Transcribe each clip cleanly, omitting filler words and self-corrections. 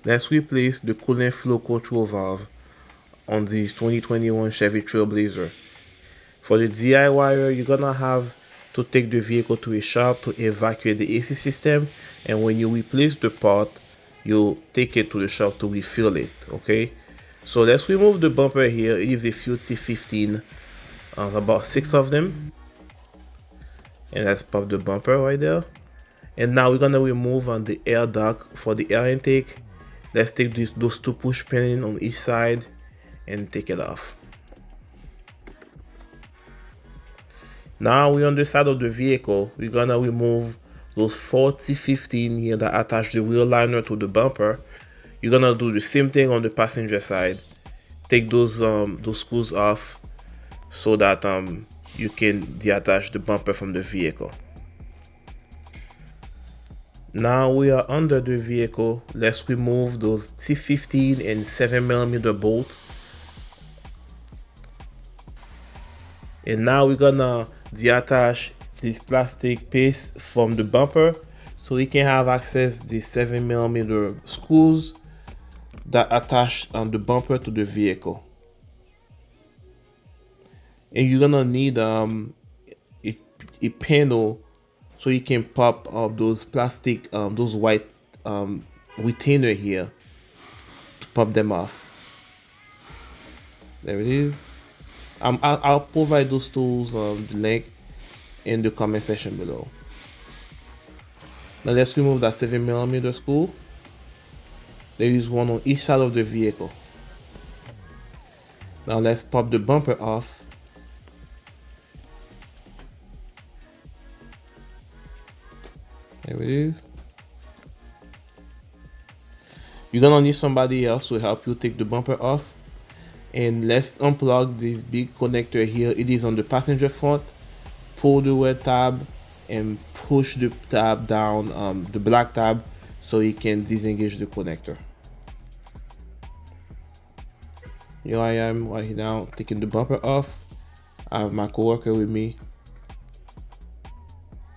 Let's replace the coolant flow control valve on this 2021 Chevy Trailblazer. For the DIYer, you're gonna have to take the vehicle to a shop to evacuate the AC system, and when you replace the part, you take it to the shop to refill it. Okay, so let's remove the bumper here. It is a few T15, about 6 of them, and let's pop the bumper right there. And now we're gonna remove the air duct for the air intake. Let's take those 2 push pins on each side and take it off. Now we're on the side of the vehicle. We're gonna remove those 4 T15 here that attach the wheel liner to the bumper. You're gonna do the same thing on the passenger side. Take those screws off so that you can detach the bumper from the vehicle. Now we are under the vehicle. Let's remove those T15 and 7mm bolt. And now we're gonna detach this plastic piece from the bumper so we can have access to the 7mm screws that attach the bumper to the vehicle. And you're gonna need a panel so you can pop up those plastic, those white retainer here to pop them off. There it is. I'll provide those tools, the link in the comment section below. Now let's remove that 7mm screw. There is one on each side of the vehicle. Now let's pop the bumper off. There it is. You're gonna need somebody else to help you take the bumper off. And let's unplug this big connector here. It is on the passenger front. Pull the red tab and push the tab down, the black tab, so you can disengage the connector. Here I am right now taking the bumper off. I have my coworker with me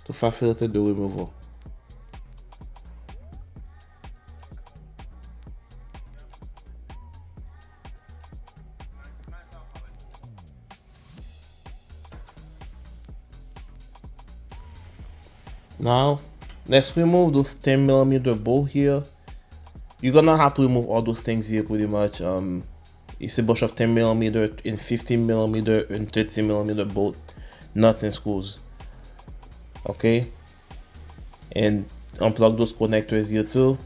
to facilitate the removal. Now let's remove those 10mm bolt here. You're gonna have to remove all those things here pretty much. It's a bunch of 10mm and 15mm and 30mm bolt, nuts and screws. Okay, and unplug those connectors here too.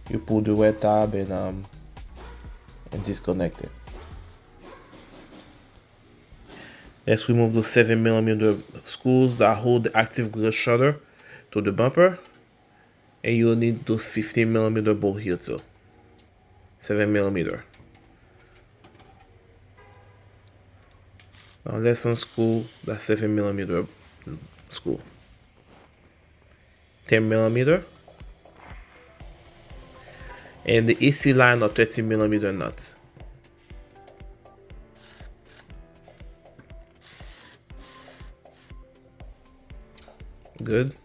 You pull the red tab and disconnect it. Let's remove those 7mm screws that hold the active grill shutter to the bumper. And you'll need those 15mm bolt here too. 7mm. Now let's unscrew that 7mm screw. 10mm. And the AC line of 30mm nuts. Good.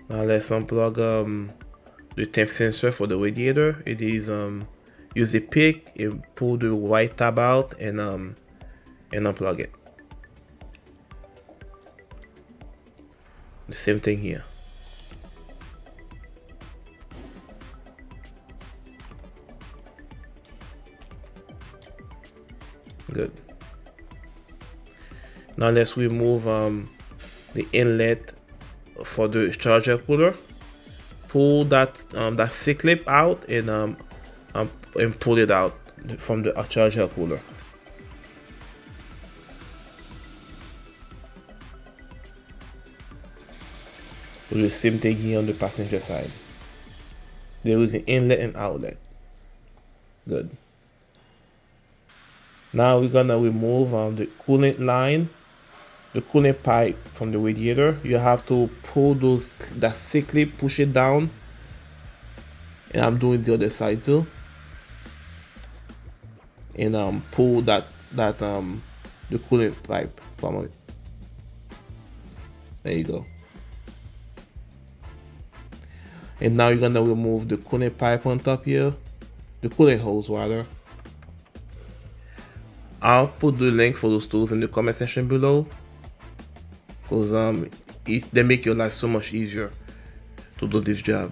Now let's unplug the temp sensor for the radiator. It is use a pick and pull the white tab out and unplug it. The same thing here. Good. Now let's remove the inlet for the charger cooler. Pull that that C-clip out and pull it out from the charger cooler. Do the same thing here on the passenger side. There is an inlet and outlet. Good. Now we're gonna remove the coolant line, the coolant pipe from the radiator. You have to pull that C-clip, push it down, and I'm doing the other side too. And pull the coolant pipe from it. There you go. And now you're gonna remove the coolant pipe on top here, the coolant hose rather. I'll put the link for those tools in the comment section below, because they make your life so much easier to do this job.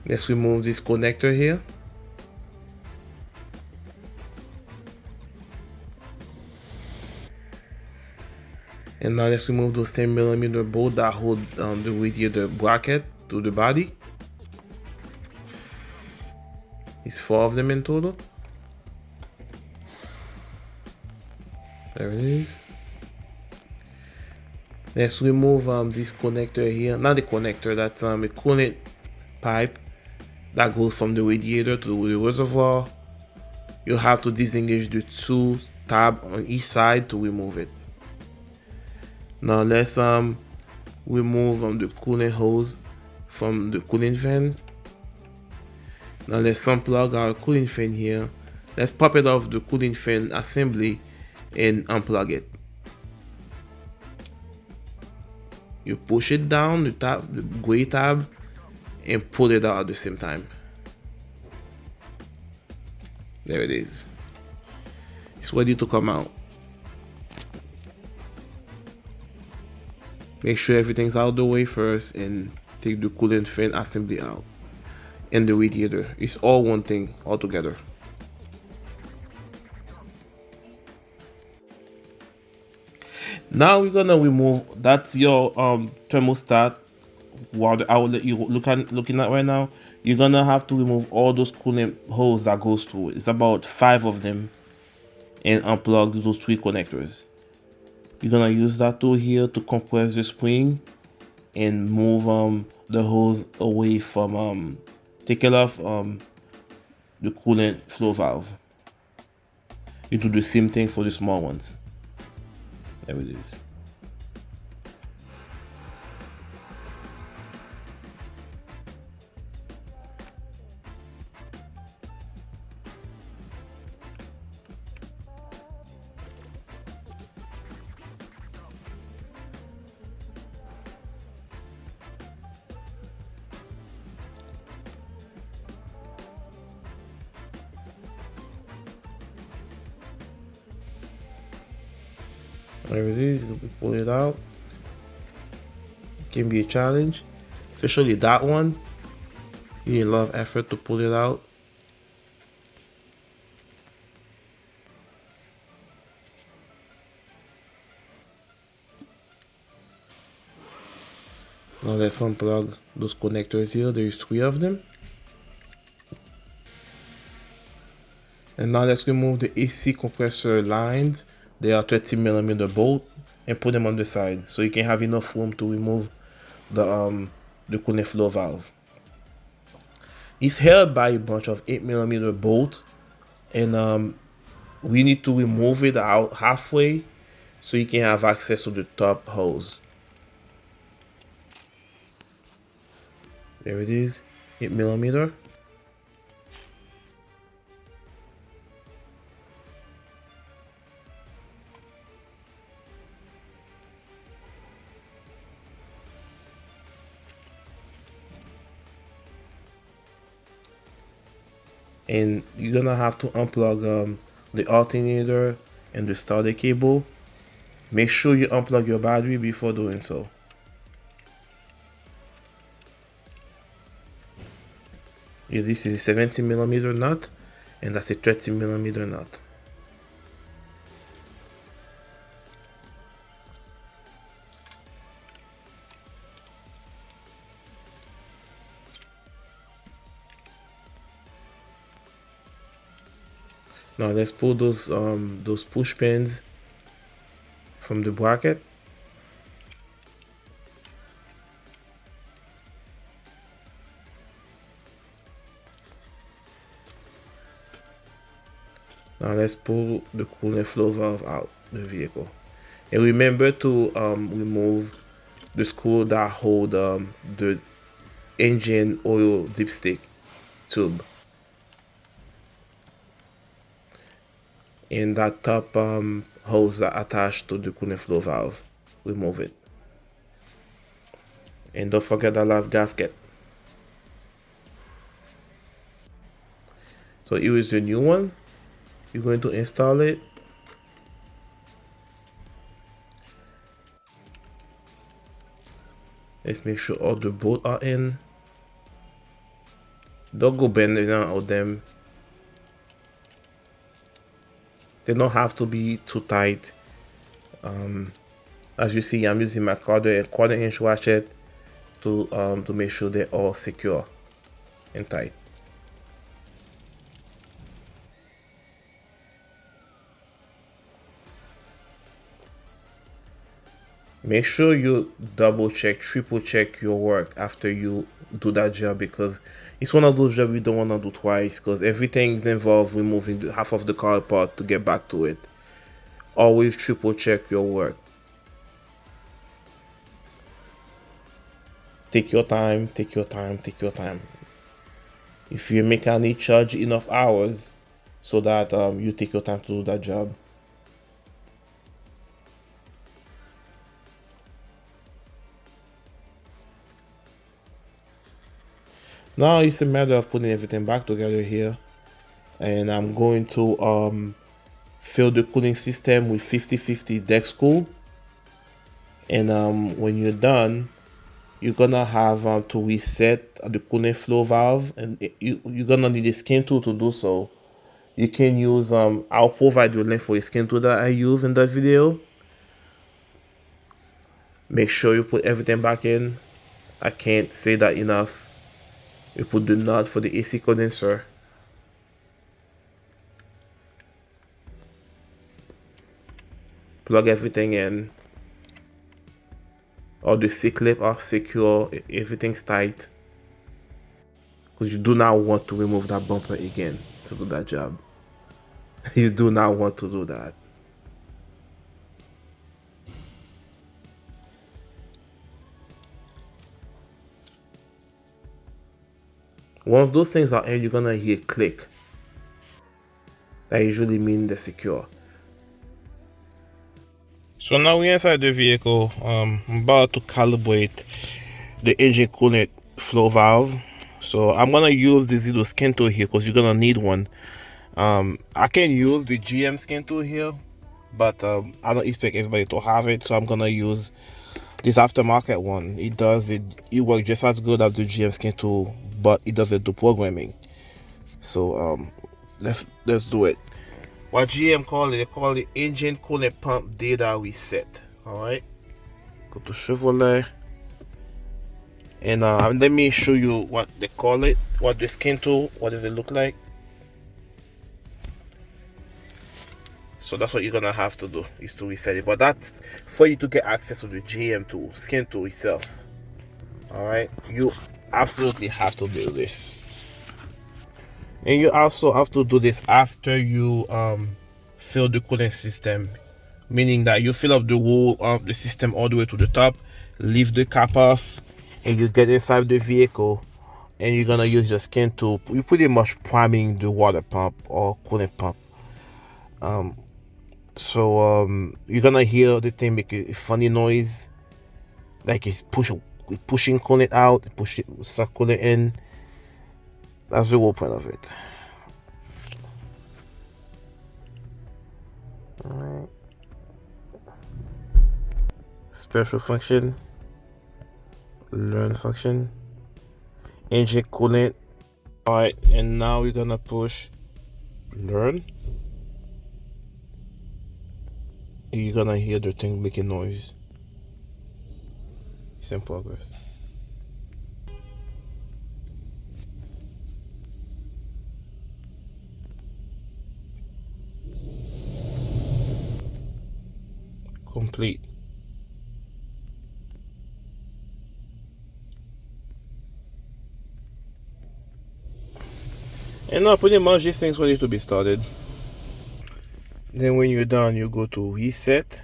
Let's remove this connector here. And now let's remove those 10mm bolts that hold the radiator bracket to the body. It's 4 of them in total. There it is. Let's remove this connector here. Not the connector, that's a coolant pipe that goes from the radiator to the reservoir. You have to disengage the 2 tabs on each side to remove it. Now let's remove the coolant hose from the coolant fan. Now let's unplug our coolant fan here. Let's pop it off the coolant fan assembly and unplug it. You push it down, the gray tab, and pull it out at the same time. There it is. It's ready to come out. Make sure everything's out of the way first and take the coolant fan assembly out. And the radiator. It's all one thing altogether. Now we're gonna remove, that's your thermostat, what the outlet you're looking at right now. You're gonna have to remove all those coolant holes that goes through it. It's about 5 of them, and unplug those 3 connectors. You're gonna use that tool here to compress the spring and move the hose away from take it off the coolant flow valve. You do the same thing for the small ones. There it is. There it is. You can pull it out. It can be a challenge, especially that one. You need a lot of effort to pull it out. Now let's unplug those connectors here. There's 3 of them. And now let's remove the AC compressor lines. They are 30mm bolt, and put them on the side so you can have enough room to remove the coolant flow valve. It's held by a bunch of 8mm bolt, and we need to remove it out halfway so you can have access to the top hose. There it is, 8mm. And you're gonna have to unplug the alternator and the starter cable. Make sure you unplug your battery before doing so. Yeah, this is a 70mm nut, and that's a 30mm nut. Now let's pull those push pins from the bracket. Now let's pull the coolant flow valve out the vehicle, and remember to remove the screw that hold the engine oil dipstick tube, and that top hose that attached to the coolant flow valve. remove it. And don't forget that last gasket. So here is the new one. You're going to install it. Let's make sure all the bolts are in. Don't go bending out them. They don't have to be too tight. As you see, I'm using my quarter-inch ratchet to make sure they're all secure and tight. Make sure you double check, triple check your work after you do that job, because it's one of those jobs you don't want to do twice, because everything's involved removing half of the car part to get back to it. Always triple check your work. Take your time, take your time, take your time. If your mechanic charge enough hours so that you take your time to do that job. Now it's a matter of putting everything back together here, and I'm going to fill the cooling system with 50/50 Dex Cool. And when you're done, you're gonna have to reset the coolant flow valve, and you're gonna need a skin tool to do so. You can use I'll provide you a link for a skin tool that I use in that video. Make sure you put everything back in. I can't say that enough. You put the nut for the AC condenser. Plug everything in. All the C-clip are secure. Everything's tight. Because you do not want to remove that bumper again to do that job. You do not want to do that. Once those things are in, you're gonna hear click. That usually means they're secure. So now we're inside the vehicle. I'm about to calibrate the engine coolant flow valve. So I'm gonna use this little skin tool here because you're gonna need one. I can use the GM skin tool here, but I don't expect everybody to have it, so I'm gonna use this aftermarket one. It works just as good as the GM skin tool, but it doesn't do programming. So let's do it. What GM call it? They call it engine coolant pump data reset. All right, go to Chevrolet, and let me show you what they call it. What the skin tool? What does it look like? So that's what you're gonna have to do, is to reset it. But that's for you to get access to the GM tool, skin tool itself. All right, you absolutely have to do this, and you also have to do this after you fill the cooling system, meaning that you fill up the whole of the system all the way to the top, leave the cap off, and you get inside the vehicle, and you're gonna use your skin tool. You're pretty much priming the water pump or coolant pump. So you're gonna hear the thing make a funny noise, like it's pushing coolant out, suck coolant in. That's the whole point of it. Alright. Special function, learn function, engine coolant. Alright, and now we're gonna push learn. You're gonna hear the thing making noise. It's in progress. Complete. And now pretty much this thing's ready to be started. Then when you're done, you go to reset,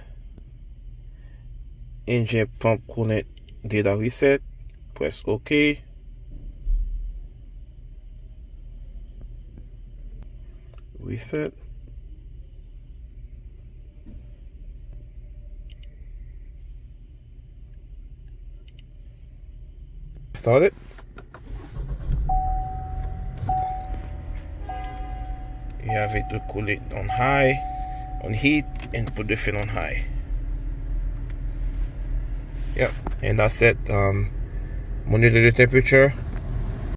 engine pump coolant data reset, press OK. Reset. start it. You have it to cool it on high, on heat, and put the fan on high. Yep, and that's it. Monitor the temperature.